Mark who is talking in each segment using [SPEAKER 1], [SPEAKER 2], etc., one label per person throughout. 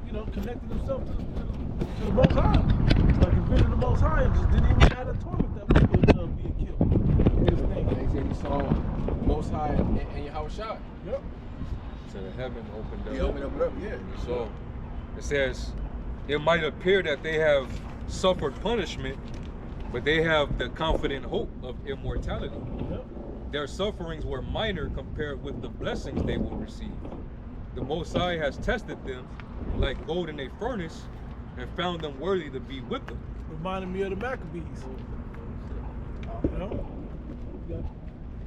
[SPEAKER 1] connected himself to the Most High. Like he visited the Most High and just didn't even have a torment that was being killed.
[SPEAKER 2] They said he saw the Most High and Yahweh shot.
[SPEAKER 1] Yep.
[SPEAKER 3] So the heaven opened up.
[SPEAKER 2] He opened up, yeah.
[SPEAKER 3] So it says it might appear that they have suffered punishment, but they have the confident hope of immortality.
[SPEAKER 1] Yep.
[SPEAKER 3] Their sufferings were minor compared with the blessings they will receive. The Most High has tested them like gold in a furnace and found them worthy to be with them.
[SPEAKER 1] Reminded me of the Maccabees. Yeah.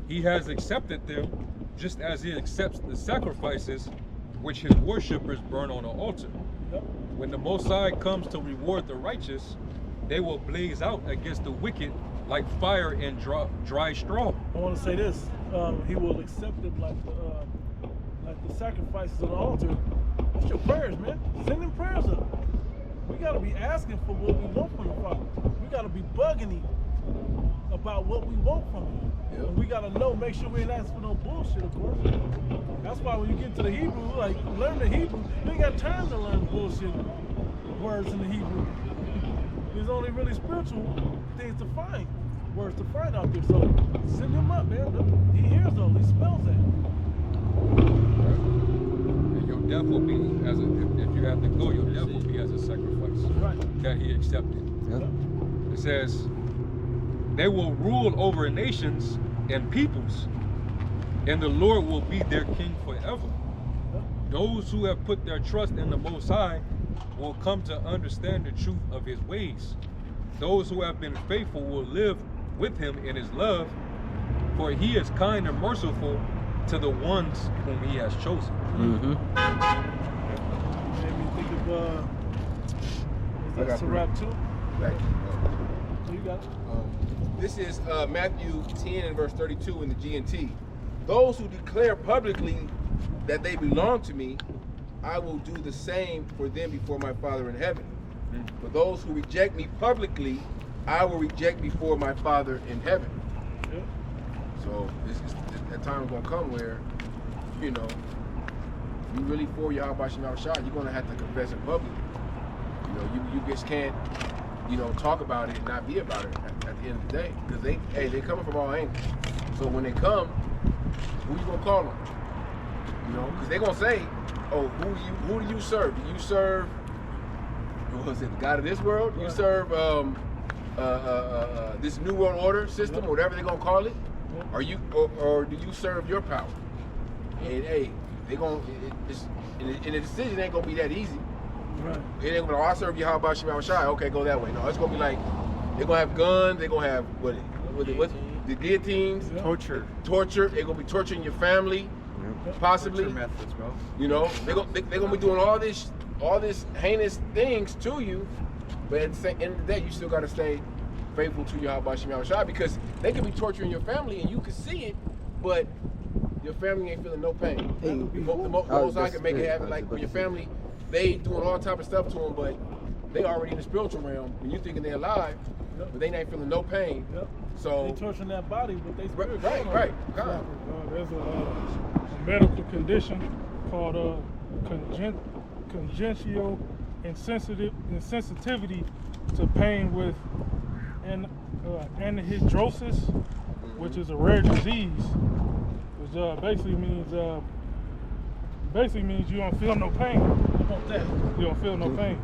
[SPEAKER 3] He has accepted them just as he accepts the sacrifices which his worshippers burn on the altar.
[SPEAKER 1] Yep.
[SPEAKER 3] When the Most High comes to reward the righteous, they will blaze out against the wicked like fire in dry straw.
[SPEAKER 1] I want to say this: he will accept them like the sacrifices on the altar. That's your prayers, man. Send them prayers up. We gotta be asking for what we want from the Father. We gotta be bugging him about what we want from him.
[SPEAKER 2] Yep.
[SPEAKER 1] And we gotta know, make sure we ain't asking for no bullshit, of course. That's why when you get to the Hebrew, like learn the Hebrew, you ain't got time to learn bullshit words in the Hebrew. There's only really spiritual things to find, words to find out there. So send him up, man. He hears those, he smells that.
[SPEAKER 3] And your death will be as if you have to go, your death will be as a sacrifice that he accepted.
[SPEAKER 4] Yep.
[SPEAKER 3] It says, they will rule over nations and peoples, and the Lord will be their king forever. Those who have put their trust in the Most High will come to understand the truth of his ways. Those who have been faithful will live with him in his love, for he is kind and merciful to the ones whom he has chosen.
[SPEAKER 4] Mm-hmm.
[SPEAKER 1] Made me think of, is that Sirach 2?
[SPEAKER 2] Right.
[SPEAKER 1] So you got it.
[SPEAKER 2] This is Matthew 10 and verse 32 in the GNT. Those who declare publicly that they belong to me, I will do the same for them before my Father in heaven. For those who reject me publicly, I will reject before my Father in heaven.
[SPEAKER 1] Yep.
[SPEAKER 2] So that time is going to come where, you really for Yahweh Shem Shah, you're going to have to confess in public. You just can't, talk about it and not be about it at the end of the day. Because they coming from all angles. So when they come, who you going to call them? Because they're going to say, oh, who do you serve? Do you serve, what was it, the God of this world? Do you serve this New World Order system, whatever they're going to call it? Or do you serve your power? And they're going and the decision ain't going to be that easy.
[SPEAKER 1] Right.
[SPEAKER 2] It ain't going to, I serve you, how about Shema Shai? Okay, go that way. No, it's going to be like, they're going to have guns, they're going to have, the guillotines.
[SPEAKER 1] Yep.
[SPEAKER 4] Torture.
[SPEAKER 2] They're going to be torturing your family. Possibly,
[SPEAKER 4] methods, bro.
[SPEAKER 2] They're gonna be doing all this heinous things to you, but at the end of the day, you still gotta stay faithful to Yahweh Shem Shai, because they could be torturing your family and you can see it, but your family ain't feeling no pain.
[SPEAKER 4] Hey,
[SPEAKER 2] The Most High can make it happen. Like when your family, they doing all type of stuff to them, but they already in the spiritual realm. When you thinking they're alive, but they ain't feeling no pain.
[SPEAKER 1] Yep.
[SPEAKER 2] So
[SPEAKER 1] they torturing that body, but they spirit.
[SPEAKER 2] right. God.
[SPEAKER 5] There's a medical condition called congenital insensitivity to pain with anhidrosis, which is a rare disease, which basically means you don't feel no pain. You don't feel no pain.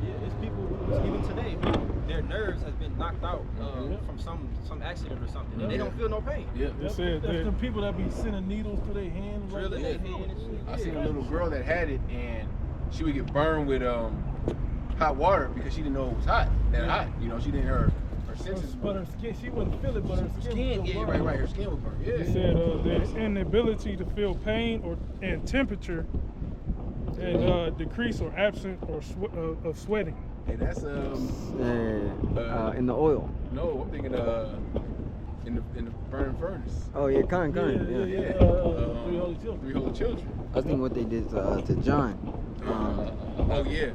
[SPEAKER 6] Yeah, it's people even today who their nerves has been knocked out from some accident or something, and they don't feel no pain.
[SPEAKER 2] Yeah.
[SPEAKER 5] They said
[SPEAKER 1] That's
[SPEAKER 5] that
[SPEAKER 1] the people that be sending needles to their hands.
[SPEAKER 6] Drilling their hand and shit.
[SPEAKER 2] I seen a little girl that had it, and she would get burned with hot water because she didn't know it was hot. She didn't her senses.
[SPEAKER 1] But her skin, she wouldn't feel it, but her skin.
[SPEAKER 2] Yeah, right. Her skin was burned. Yeah.
[SPEAKER 5] they said there's inability to feel pain and temperature, and decrease or absence of sweating.
[SPEAKER 2] Hey, that's
[SPEAKER 4] in the oil.
[SPEAKER 2] No, I'm thinking in the burning furnace.
[SPEAKER 4] Oh yeah, kind.
[SPEAKER 1] Yeah.
[SPEAKER 2] Yeah.
[SPEAKER 1] 3 Holy Children.
[SPEAKER 2] 3 Holy Children.
[SPEAKER 4] I was thinking what they did to John.
[SPEAKER 2] Oh yeah.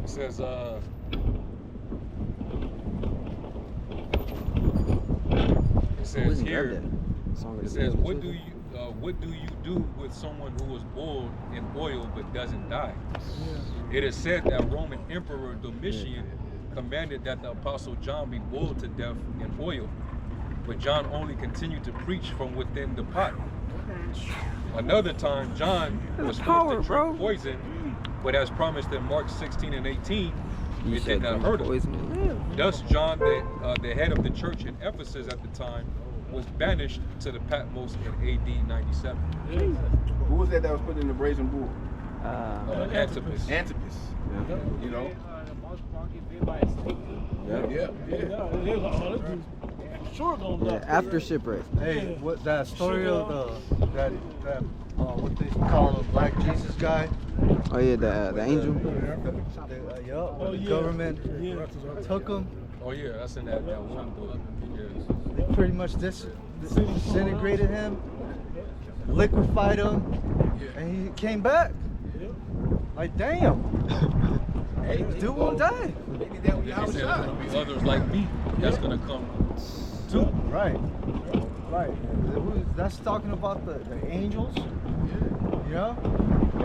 [SPEAKER 3] It says,
[SPEAKER 4] Who
[SPEAKER 3] here,
[SPEAKER 4] grabbed that?
[SPEAKER 3] it says, what do what do you do with someone who was boiled in oil but doesn't die? It is said that Roman Emperor Domitian commanded that the Apostle John be boiled to death in oil, but John only continued to preach from within the pot. Another time, John was forced to drink poison, but as promised in Mark 16 and 18, it did not hurt him. Thus, John, the head of the church in Ephesus at the time, was banished to the Patmos in AD 97.
[SPEAKER 2] Who was that was put in the brazen bull?
[SPEAKER 3] Antipas.
[SPEAKER 2] Antipas.
[SPEAKER 4] Yeah.
[SPEAKER 2] You know?
[SPEAKER 1] Yeah. Sure gonna die.
[SPEAKER 4] After shipwreck.
[SPEAKER 7] Hey, what that story of that what they call the Black Jesus guy?
[SPEAKER 4] Oh yeah, the angel.
[SPEAKER 7] The government took him.
[SPEAKER 3] Oh yeah, that's in that one book. Yes.
[SPEAKER 7] They pretty much disintegrated him, liquefied him, and he came back. Like damn,
[SPEAKER 2] Hey,
[SPEAKER 7] dude won't die.
[SPEAKER 2] maybe that was
[SPEAKER 3] He
[SPEAKER 2] our
[SPEAKER 3] said there's
[SPEAKER 2] shot.
[SPEAKER 3] gonna be others like me that's gonna come too.
[SPEAKER 7] Right. That's talking about the angels. You know,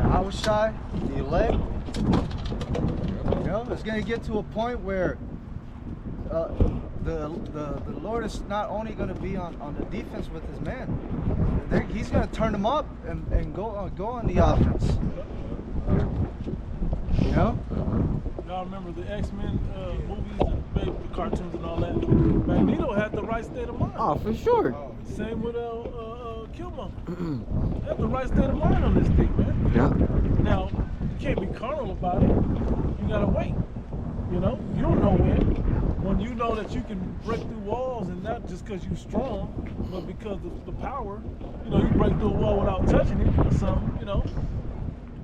[SPEAKER 7] I was shy, the elect. You know, it's gonna get to a point where the Lord is not only gonna be on the defense with his men. He's gonna turn them up and go on the offense. You know?
[SPEAKER 1] Y'all remember the X-Men movies, the cartoons and all that? Magneto had the right state of mind.
[SPEAKER 4] Oh, for sure.
[SPEAKER 1] Same with Killmonger. Had the right state of mind on this thing, man.
[SPEAKER 4] Yeah.
[SPEAKER 1] Now, you can't be carnal about it. You gotta wait. You know, you don't know when. When you know that you can break through walls, and not just because you're strong, but because of the power. You know, you break through a wall without touching it or something, you know.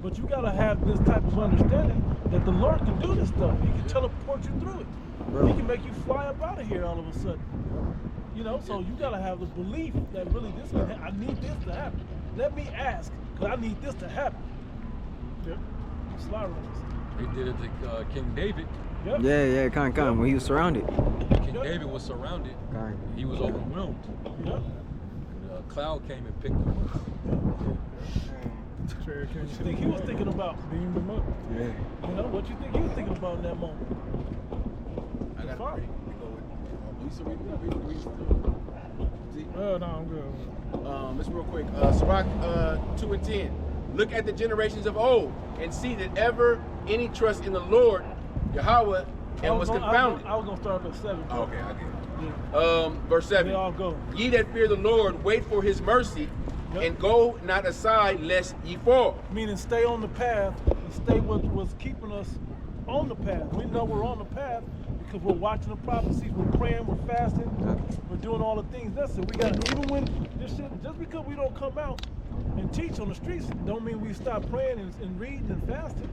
[SPEAKER 1] But you gotta have this type of understanding that the Lord can do this stuff. He can teleport you through it.
[SPEAKER 4] Bro.
[SPEAKER 1] He can make you fly up out of here all of a sudden. You know, so you gotta have the belief that really this can I need this to happen. Let me ask, because I need this to happen. Yep. Sly runners.
[SPEAKER 3] They did it to King David.
[SPEAKER 1] Yep.
[SPEAKER 4] Yeah, kind of. When he was surrounded.
[SPEAKER 3] King David was surrounded.
[SPEAKER 4] Kind.
[SPEAKER 3] He was overwhelmed.
[SPEAKER 1] Yep.
[SPEAKER 3] A cloud came and picked him up.
[SPEAKER 5] Trey
[SPEAKER 1] What you think he was thinking about?
[SPEAKER 5] beamed him up.
[SPEAKER 4] Yeah.
[SPEAKER 1] You know, what you think he was thinking about in that moment?
[SPEAKER 2] I got
[SPEAKER 1] Fire.
[SPEAKER 2] to go with Lisa Reed.
[SPEAKER 5] Oh no, I'm good.
[SPEAKER 2] Let's real quick. Sirach 2 and 10. Look at the generations of old and see that ever any trust in the Lord, Yahweh, and was confounded.
[SPEAKER 1] I was gonna start at 7.
[SPEAKER 2] Oh, okay, I get it.
[SPEAKER 1] Yeah.
[SPEAKER 2] Verse 7.
[SPEAKER 1] They all go.
[SPEAKER 2] Ye that fear the Lord, wait for his mercy, and go not aside lest ye fall.
[SPEAKER 1] Meaning stay on the path and stay with what's keeping us on the path. We know we're on the path because we're watching the prophecies, we're praying, we're fasting, we're doing all the things. That's it. We got even when this shit, just because we don't come out and teach on the streets, don't mean we stop praying and reading and fasting.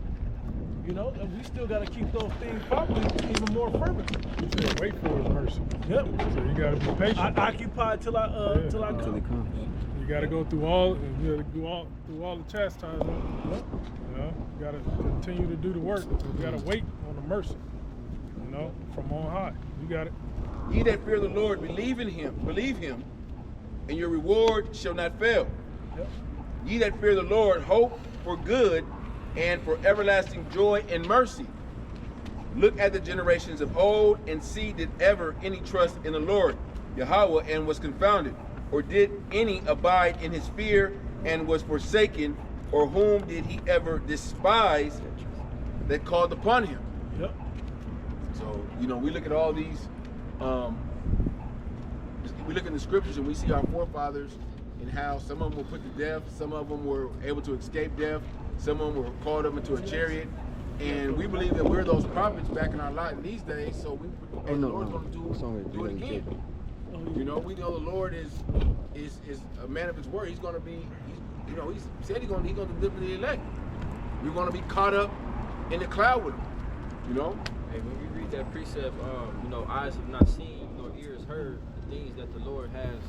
[SPEAKER 1] You know, and we still got to keep those things probably even more fervent.
[SPEAKER 5] He said, wait for his mercy.
[SPEAKER 1] Yep.
[SPEAKER 5] So you gotta be patient.
[SPEAKER 1] I occupy till I
[SPEAKER 4] Until he
[SPEAKER 1] come.
[SPEAKER 4] comes.
[SPEAKER 5] You gotta go through all. You gotta go through all the chastisement. You know, you gotta continue to do the work. You gotta wait on the mercy. You know, from on high. You got it.
[SPEAKER 2] Ye that fear the Lord, believe him, and your reward shall not fail.
[SPEAKER 1] Yep.
[SPEAKER 2] Ye that fear the Lord, hope for good and for everlasting joy and mercy. Look at the generations of old and see did ever any trust in the Lord, Yahweh, and was confounded, or did any abide in his fear and was forsaken, or whom did he ever despise that called upon him?
[SPEAKER 1] Yep.
[SPEAKER 2] So, you know, we look at all these, we look in the scriptures and we see our forefathers and how some of them were put to death, some of them were able to escape death, some of them were caught up into a chariot. And we believe that we're those prophets back in our life in these days, so the Lord's going to do it again. You know, we know the Lord is a man of his word. He's going to be, you know, he said he's going to deliver the elect. We're going to be caught up in the cloud with him, you know.
[SPEAKER 6] Hey, when we read that precept, you know, eyes have not seen nor ears heard the things that the Lord has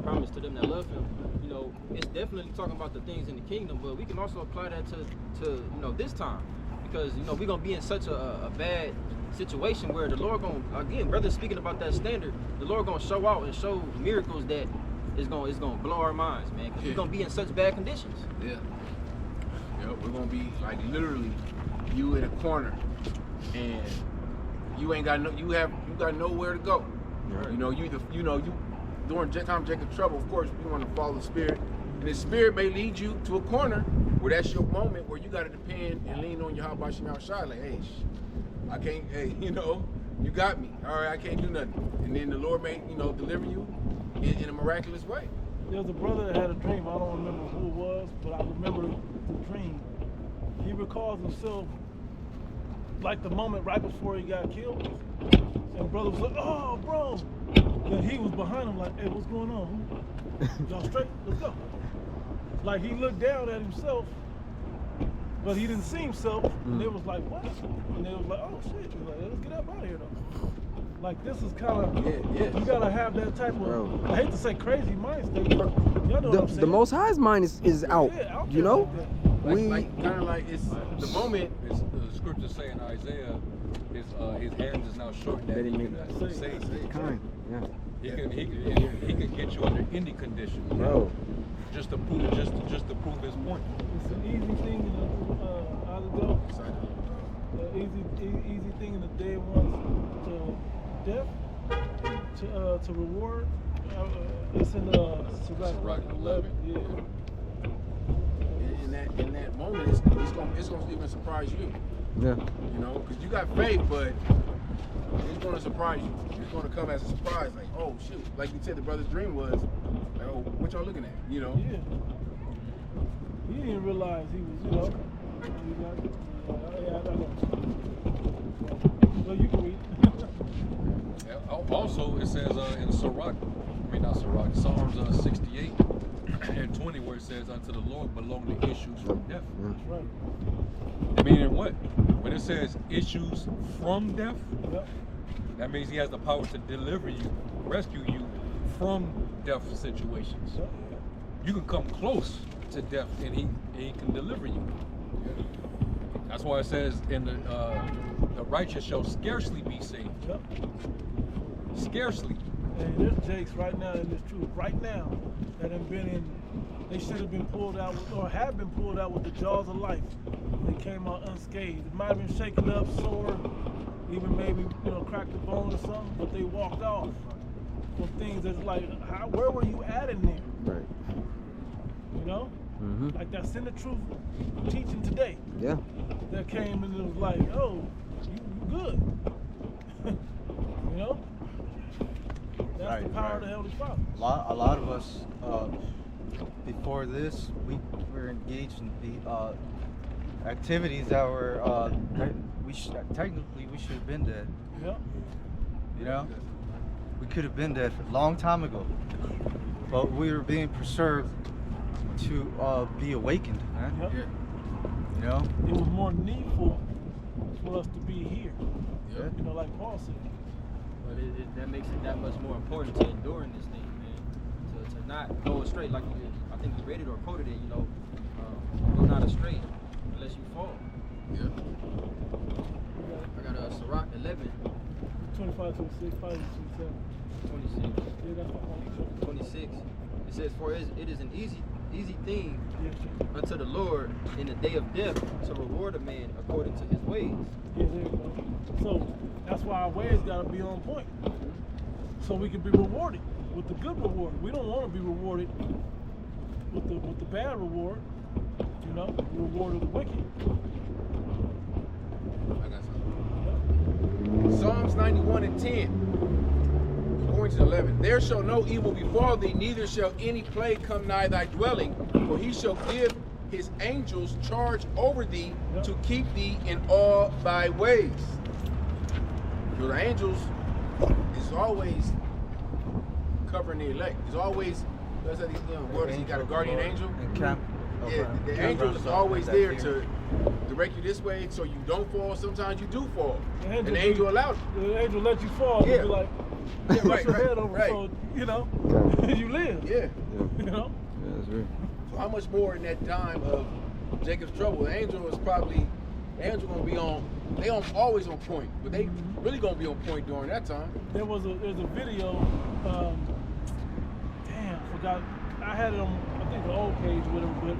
[SPEAKER 6] promised to them that love him. You know, it's definitely talking about the things in the kingdom, but we can also apply that to you know, this time. Because, you know, we're going to be in such a bad situation where the Lord going to, again, brother speaking about that standard, the Lord going to show out and show miracles that it's gonna blow our minds, man. Cause we're gonna be in such bad conditions.
[SPEAKER 2] Yeah. Yep, we're gonna be like literally you in a corner and you ain't got you got nowhere to go.
[SPEAKER 3] Right.
[SPEAKER 2] You know, you during time Jacob's trouble, of course, you want to follow the Spirit. And the Spirit may lead you to a corner where that's your moment where you gotta depend and lean on your Yahweh Shem Shai, like, hey, I can't, hey, you got me. All right, I can't do nothing. And then the Lord may, deliver you in a miraculous way.
[SPEAKER 1] There was a brother that had a dream. I don't remember who it was, but I remember the dream. He recalls himself like the moment right before he got killed. And brother was like, oh, bro. Then he was behind him like, hey, what's going on? Y'all straight? Let's go. Like he looked down at himself, but he didn't see himself. And they was like, what? And they was like, oh, shit. He was like, let's get up out of here, though. Like this is kind of, you gotta have that type of, I hate to say crazy mind state, but y'all know what I'm saying.
[SPEAKER 4] The Most High's mind is out, you know?
[SPEAKER 2] It's the moment.
[SPEAKER 3] It's, the scripture say in Isaiah, his hands is now shortened that he can save.
[SPEAKER 4] Kind, yeah.
[SPEAKER 3] He can get you under any condition,
[SPEAKER 4] Bro.
[SPEAKER 3] just to prove his point.
[SPEAKER 1] It's an easy thing in the out of easy thing in the day one to death to reward. It's in
[SPEAKER 3] Sirach 11.
[SPEAKER 1] Yeah.
[SPEAKER 2] In that moment, it's gonna even surprise you.
[SPEAKER 4] Yeah.
[SPEAKER 2] Because you got faith, but it's gonna surprise you. It's gonna come as a surprise, like, oh shoot, like you said, the brother's dream was, like, oh, what y'all looking at,
[SPEAKER 1] Yeah. He didn't realize he was, I don't know. Well, you can read.
[SPEAKER 3] Also, it says in Psalms 68 and 20, where it says, unto the Lord belong the issues from death.
[SPEAKER 1] That's right.
[SPEAKER 3] I mean, in what? When it says issues from death,
[SPEAKER 1] Yep.
[SPEAKER 3] that means he has the power to deliver you, rescue you from death situations.
[SPEAKER 1] Yep.
[SPEAKER 3] You can come close to death and he can deliver you. That's why it says in the righteous shall scarcely be saved.
[SPEAKER 1] Yep.
[SPEAKER 3] Scarcely.
[SPEAKER 1] And there's Jakes right now in this truth, right now, that have been in, they should have been pulled out with, or have been pulled out with the jaws of life. They came out unscathed. It might have been shaken up, sore, even maybe, cracked a bone or something, but they walked off from things that's like, where were you at in there?
[SPEAKER 4] Right. Mm-hmm.
[SPEAKER 1] Like that's in the truth teaching today.
[SPEAKER 4] Yeah.
[SPEAKER 1] That came and it was like, oh, you good. That's the power of the Heavenly Father.
[SPEAKER 7] A lot of us, before this, we were engaged in the activities that were technically we should have been dead.
[SPEAKER 1] Yeah.
[SPEAKER 7] We could have been dead a long time ago, but we were being preserved to be awakened, man.
[SPEAKER 1] Yep. It was more needful for us to be here.
[SPEAKER 7] Yeah.
[SPEAKER 1] Like Paul said.
[SPEAKER 6] But that makes it that much more important to endure in this thing, man. To not go astray, like I think you read it or quoted it, go not astray unless you fall.
[SPEAKER 2] Yeah.
[SPEAKER 6] I got Sirach 11.
[SPEAKER 1] 25, 26, 5, 27.
[SPEAKER 6] 26.
[SPEAKER 1] Yeah, that's my point.
[SPEAKER 6] 26. It says, for it is an easy thing unto the Lord in the day of death to reward a man according to his ways.
[SPEAKER 1] Yeah, there you go. So that's why our ways gotta be on point. So we can be rewarded with the good reward. We don't want to be rewarded with the bad reward. The reward of the wicked.
[SPEAKER 2] I got something. Psalms 91 and 10. Going to 11. There shall no evil befall thee, neither shall any plague come nigh thy dwelling, for he shall give his angels charge over thee to keep thee in all thy ways. The angels is always covering the elect. It's always, he got a guardian angel.
[SPEAKER 7] And camp.
[SPEAKER 2] Yeah, the angel is always there to direct you this way so you don't fall. Sometimes you do fall. The angel allowed it.
[SPEAKER 1] The angel let you fall.
[SPEAKER 2] Yeah.
[SPEAKER 1] And be like,
[SPEAKER 2] right,
[SPEAKER 1] your head over,
[SPEAKER 2] right.
[SPEAKER 1] so you live.
[SPEAKER 2] Yeah.
[SPEAKER 4] Yeah, that's right.
[SPEAKER 2] So how much more in that time of Jacob's trouble? The angel gonna be on. They always on point, but they really gonna be on point during that time.
[SPEAKER 1] There's a video. I I had it on, I think, the old page, whatever, but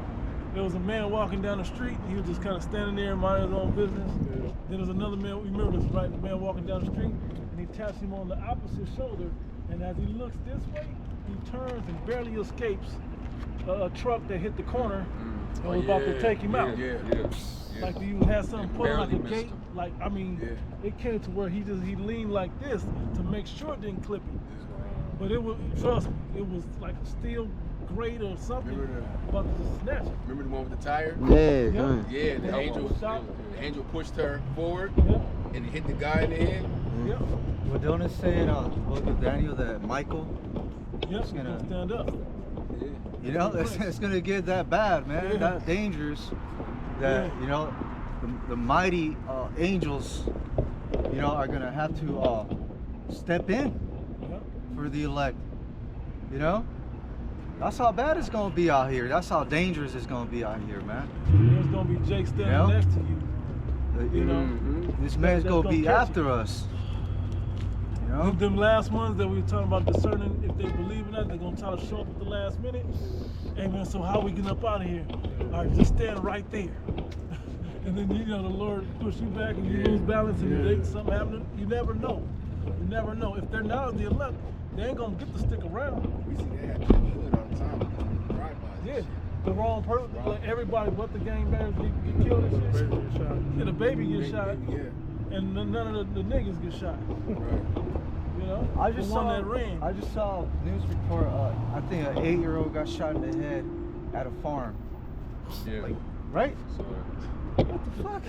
[SPEAKER 1] there was a man walking down the street. He was just kind of standing there and minding his own business.
[SPEAKER 5] Yeah.
[SPEAKER 1] Then there was another man, remember this, right? The man walking down the street, and he taps him on the opposite shoulder, and as he looks this way, he turns and barely escapes a truck that hit the corner and was about to take him out.
[SPEAKER 2] Yeah.
[SPEAKER 1] Like you had something put like a
[SPEAKER 3] barely missed
[SPEAKER 1] gate.
[SPEAKER 3] him.
[SPEAKER 1] Like, I mean, it came to where he leaned like this to make sure it didn't clip him. But it was, trust me, it was like a steel grate or something about to snatch him.
[SPEAKER 2] Remember the one with the tire?
[SPEAKER 4] Yeah,
[SPEAKER 2] Yeah, the angel pushed her forward and hit the guy in the head.
[SPEAKER 1] Yep.
[SPEAKER 7] Well, don't it say in book of Daniel that Michael
[SPEAKER 1] Yep.
[SPEAKER 7] is gonna
[SPEAKER 1] Stand up.
[SPEAKER 7] You know, it's gonna get that bad, man.
[SPEAKER 1] Yeah.
[SPEAKER 7] That dangerous. That you know, the mighty angels, you know, are gonna have to step in
[SPEAKER 1] Yep.
[SPEAKER 7] for the elect. You know, that's how bad it's gonna be out here. That's how dangerous it's gonna be out here, man.
[SPEAKER 1] There's gonna be Jake standing next to you. You know,
[SPEAKER 7] This man's
[SPEAKER 1] that's
[SPEAKER 7] gonna
[SPEAKER 1] gonna
[SPEAKER 7] be
[SPEAKER 1] catch
[SPEAKER 7] after us. You know.
[SPEAKER 1] them last ones that we were talking about discerning if they believe in that, they're gonna try to show up at the last minute. Hey man, so how we getting up out of here? All right, just stand right there. And then you know the Lord push you back and you lose balance and you think something happening. You never know. You never know. If they're not of the elect, they ain't gonna get to stick around.
[SPEAKER 2] We see that happen in the hood all the time. Drive-bys.
[SPEAKER 1] Yeah. The wrong person, like everybody but the gangbangers get killed and shit.
[SPEAKER 5] Baby get shot.
[SPEAKER 1] Yeah, the baby gets shot.
[SPEAKER 2] Yeah.
[SPEAKER 1] And none of the niggas get shot.
[SPEAKER 2] Right.
[SPEAKER 1] You know?
[SPEAKER 7] I just
[SPEAKER 1] the
[SPEAKER 7] saw
[SPEAKER 1] one that ran.
[SPEAKER 7] I just saw a news report. I think an 8-year-old got shot in the head at a farm.
[SPEAKER 3] Yeah.
[SPEAKER 7] Right?
[SPEAKER 3] So,
[SPEAKER 7] What the fuck?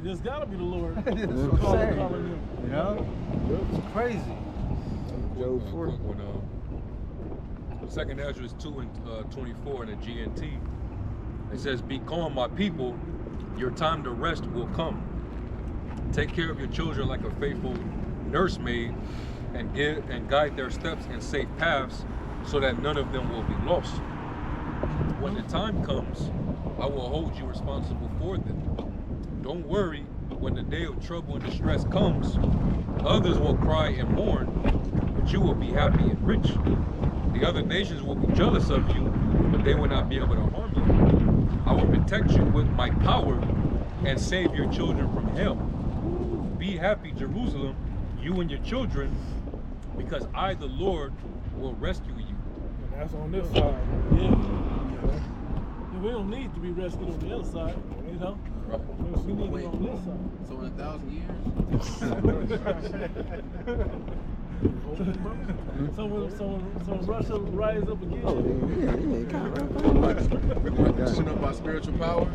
[SPEAKER 1] There's gotta be the Lord.
[SPEAKER 7] That's what I'm
[SPEAKER 1] Calling
[SPEAKER 7] saying.
[SPEAKER 1] you.
[SPEAKER 7] You know? It's crazy.
[SPEAKER 4] Job 4.
[SPEAKER 3] quick one. 2nd Ezra 2 and 24 in the GNT. It says, "Be calm, my people. Your time to rest will come. Take care of your children like a faithful nursemaid, and guide their steps in safe paths, so that none of them will be lost. When the time comes, I will hold you responsible for them. Don't worry when the day of trouble and distress comes. Others will cry and mourn, but you will be happy and rich. The other nations will be jealous of you, but they will not be able to harm you. I will protect you with my power and save your children from hell. Be happy, Jerusalem, you and your children, because I, the Lord, will rescue you."
[SPEAKER 5] And that's on this side.
[SPEAKER 1] Yeah. We don't need to be rescued on the other side, you know? We need it on this side.
[SPEAKER 2] So in 1,000 years?
[SPEAKER 1] So when Russia rise up again,
[SPEAKER 2] We're pushing up our spiritual power.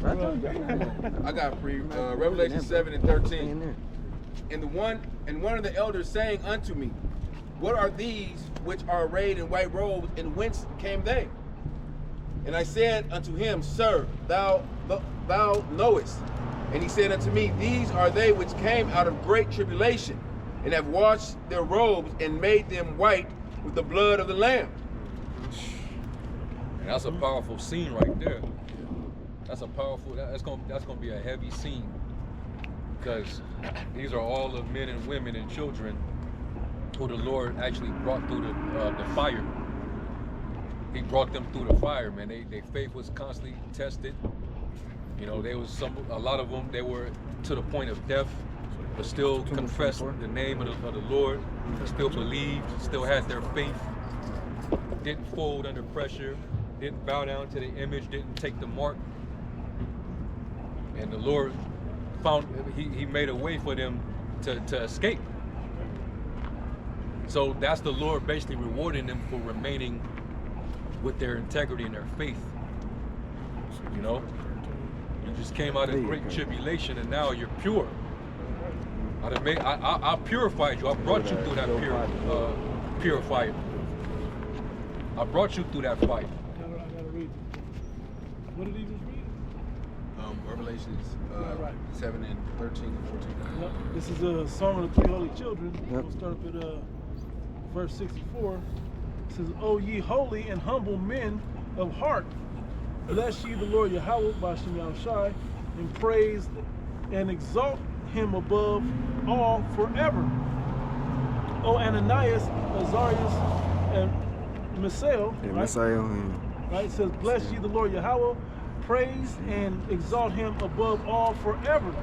[SPEAKER 2] I got Revelation 7 and 13. And one of the elders saying unto me, "What are these which are arrayed in white robes, and whence came they?" And I said unto him, "Sir, thou knowest." And he said unto me, "These are they which came out of great tribulation, and have washed their robes and made them white with the blood of the Lamb."
[SPEAKER 3] And that's a powerful scene right there. That's gonna be a heavy scene, because these are all the men and women and children who the Lord actually brought through the fire. He brought them through the fire, man. Their faith was constantly tested. You know, there was a lot of them, they were to the point of death, but still confessed the name of the Lord, still believed, still had their faith, didn't fold under pressure, didn't bow down to the image, didn't take the mark. And the Lord he made a way for them to escape. So that's the Lord basically rewarding them for remaining with their integrity and their faith. You know, you just came out of great tribulation, and now you're pure. I purified you. I brought you through that purifier. I brought you through that fight.
[SPEAKER 1] I gotta read this. What did he just read?
[SPEAKER 2] Revelations 7 and 13 and 14.
[SPEAKER 1] Yep. This is a Song of the Three Holy Children. We'll start up at verse 64. It says, "O ye holy and humble men of heart, bless ye the Lord Yahweh Bashem Yahushai, and praise and exalt him above all forever. O Ananias, Azarias, and Misael,
[SPEAKER 4] Yeah,
[SPEAKER 1] right?
[SPEAKER 4] Messiah.
[SPEAKER 1] Right? It says, bless ye the Lord Yahweh, praise and exalt him above all forever.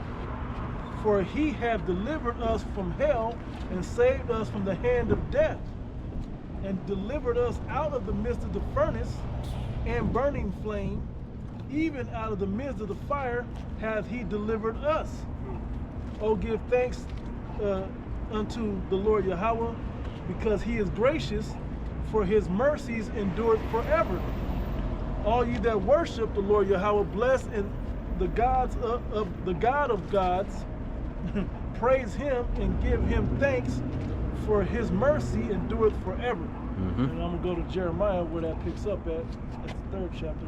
[SPEAKER 1] For he hath delivered us from hell and saved us from the hand of death, and delivered us out of the midst of the furnace and burning flame, even out of the midst of the fire hath he delivered us. Oh, give thanks unto the Lord Yahweh, because he is gracious, for his mercies endure forever. All ye that worship the Lord Yahweh, bless and the gods of the God of gods, praise him and give him thanks, for his mercy endureth forever. And I'm gonna go to Jeremiah where that picks up at. That's the 3rd chapter.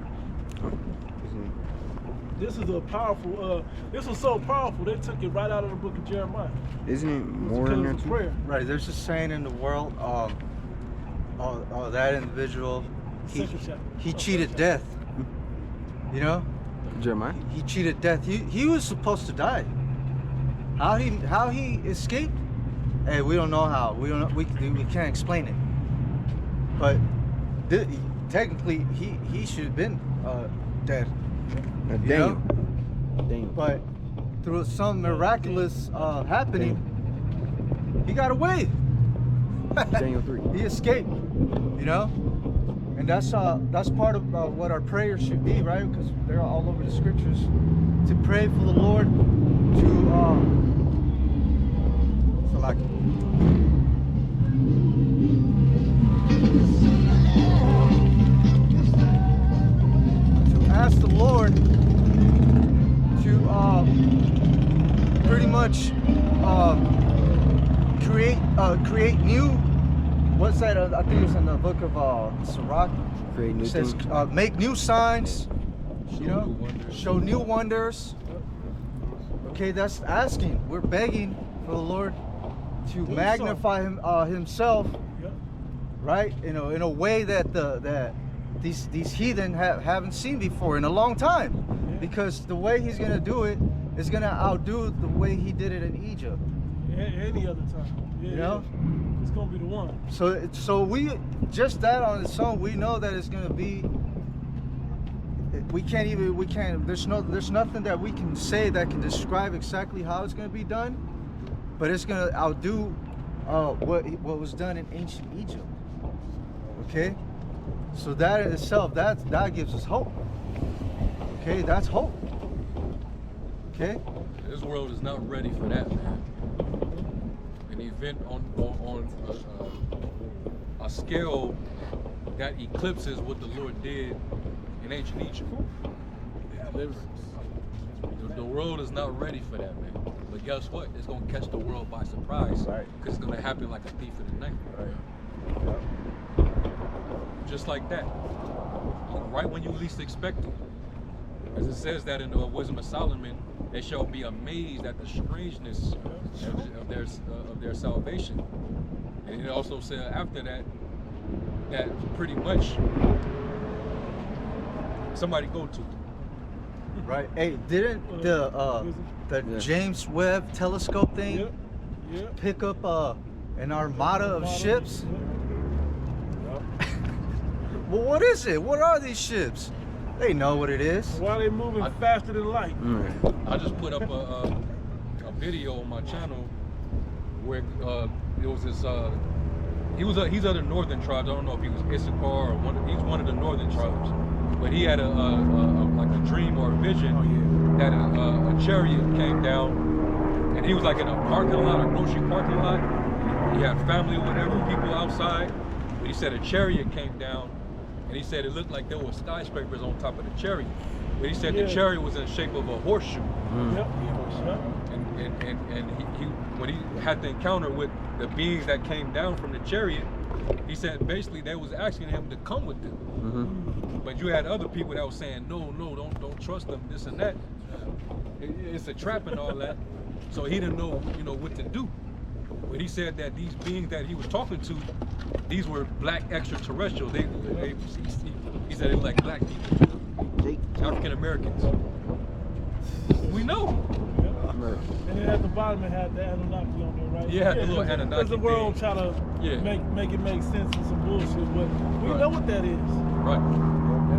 [SPEAKER 1] This is a powerful. This was so powerful they took it right out of the book of Jeremiah.
[SPEAKER 4] Isn't it more
[SPEAKER 1] Because
[SPEAKER 4] in there
[SPEAKER 1] it's a
[SPEAKER 4] too?
[SPEAKER 1] prayer.
[SPEAKER 7] Right, there's a saying in the world, that individual,
[SPEAKER 1] Second chapter.
[SPEAKER 7] he cheated death. You know?
[SPEAKER 4] Jeremiah?
[SPEAKER 7] He cheated death. He was supposed to die. How he escaped? Hey, we don't know how. We don't know, we can't explain it. But technically he should have been dead.
[SPEAKER 4] Daniel.
[SPEAKER 7] know?
[SPEAKER 4] Daniel.
[SPEAKER 7] But through some miraculous happening, he got away.
[SPEAKER 4] Daniel 3.
[SPEAKER 7] He escaped, you know, and that's part of what our prayers should be, right? Because they're all over the scriptures. To pray for the Lord to ask the Lord to pretty much create new. What's that? I think it's in the book of Sirach.
[SPEAKER 4] Create new
[SPEAKER 7] It says,
[SPEAKER 4] things.
[SPEAKER 7] make new signs, you know,
[SPEAKER 3] new wonders.
[SPEAKER 7] show new wonders. Okay, that's asking. We're begging for the Lord to
[SPEAKER 1] Do
[SPEAKER 7] magnify himself,
[SPEAKER 1] Yep.
[SPEAKER 7] right? You know, in a way that these heathen haven't seen before in a long time,
[SPEAKER 1] Yeah.
[SPEAKER 7] because the way he's gonna do it is gonna outdo the way he did it in Egypt.
[SPEAKER 1] Any other time. Yeah,
[SPEAKER 7] You know?
[SPEAKER 1] yeah. It's gonna be the one.
[SPEAKER 7] So we just that on its own, we know that it's gonna be. We can't. There's nothing that we can say that can describe exactly how it's gonna be done, but it's gonna outdo what was done in ancient Egypt. Okay, so that in itself, that gives us hope. Okay, that's hope. Okay.
[SPEAKER 3] This world is not ready for that, man. An event on a scale that eclipses what the Lord did in ancient Egypt. Deliverance. The world is not ready for that, man. But guess what? It's gonna catch the world by surprise.
[SPEAKER 7] Right.
[SPEAKER 3] Because it's gonna happen like a thief in the night.
[SPEAKER 7] Right.
[SPEAKER 3] Just like that. Right when you least expect it. As it says that in the Wisdom of Solomon, they shall be amazed at the strangeness of their salvation. And it also said after that pretty much somebody go to.
[SPEAKER 7] Right. Hey, didn't the
[SPEAKER 4] Yeah.
[SPEAKER 7] James Webb telescope thing
[SPEAKER 1] Yep. Yep.
[SPEAKER 7] pick up an armada of ships?
[SPEAKER 1] Yep.
[SPEAKER 7] Well, what is it? What are these ships? They know what it is.
[SPEAKER 1] Why they moving faster than light?
[SPEAKER 3] I just put up a video on my channel where it was this he's of the northern tribes. I don't know if he was Issachar or he's one of the northern tribes, but he had like a dream or a vision that a chariot came down, and he was like in a parking lot, a grocery parking lot. He had family or whatever, people outside, but he said a chariot came down, and he said it looked like there were skyscrapers on top of the chariot, but he said the chariot was in the shape of a horseshoe.
[SPEAKER 1] Yep. Yep.
[SPEAKER 3] And he when he had the encounter with the beings that came down from the chariot, he said basically they was asking him to come with them. But you had other people that was saying no, don't trust them, this and that. It's a trap and all that. So he didn't know, what to do. But he said that these beings that he was talking to, these were black extraterrestrials. He said they were like black people, African Americans. We know.
[SPEAKER 1] And at the bottom it had the Anunnaki on there, right?
[SPEAKER 3] Yeah, the little Anunnaki
[SPEAKER 1] Because the world
[SPEAKER 3] thing.
[SPEAKER 1] try to
[SPEAKER 3] Yeah.
[SPEAKER 1] make it make sense and some bullshit, but we know what that is.
[SPEAKER 3] Right.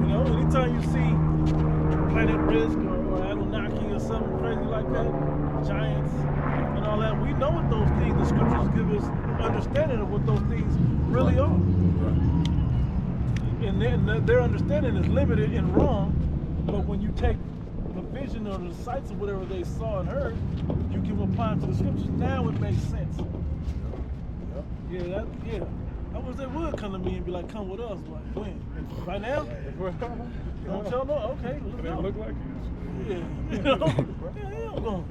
[SPEAKER 1] You know, anytime you see Planet Risk or Anunnaki or something crazy like that, giants and all that, we know what those things, the scriptures give us understanding of what those things really are. And their understanding is limited and wrong, but when you take the vision or the sights of whatever they saw and heard, you can apply it to the scriptures. Now it makes sense. Yeah, I wish they would come to me and be like, come with us. Like, when? Right now? Don't tell no? Okay, let's
[SPEAKER 5] They
[SPEAKER 1] go.
[SPEAKER 5] look like it.
[SPEAKER 1] Yeah, you know? Yeah, I'm going.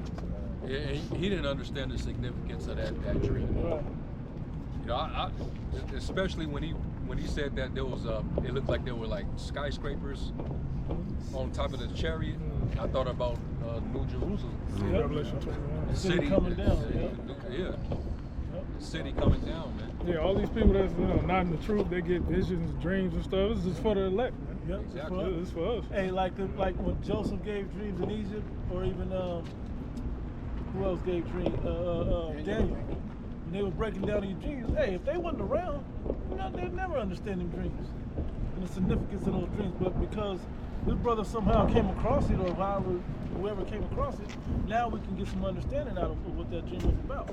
[SPEAKER 3] Yeah, he didn't understand the significance of that dream.
[SPEAKER 1] Right.
[SPEAKER 3] You know, I especially when he said that there was it looked like there were like skyscrapers on top of the chariot. I thought about New Jerusalem,
[SPEAKER 1] Yep.
[SPEAKER 5] Revelation 21.
[SPEAKER 3] the city
[SPEAKER 1] coming down,
[SPEAKER 3] yeah, the city coming down, man.
[SPEAKER 5] Yeah, all these people that's not in the truth, they get visions, dreams, and stuff. It's just for the elect, man.
[SPEAKER 1] Yep,
[SPEAKER 3] Exactly.
[SPEAKER 1] it's for us.
[SPEAKER 5] It's for us.
[SPEAKER 1] Hey, like when Joseph gave dreams in Egypt, or even who else gave dreams? Daniel. When they were breaking down these dreams, hey, if they wasn't around, you know, they'd never understand them dreams and the significance of those dreams. But because this brother somehow came across it, or whoever came across it, now we can get some understanding out of what that dream was about.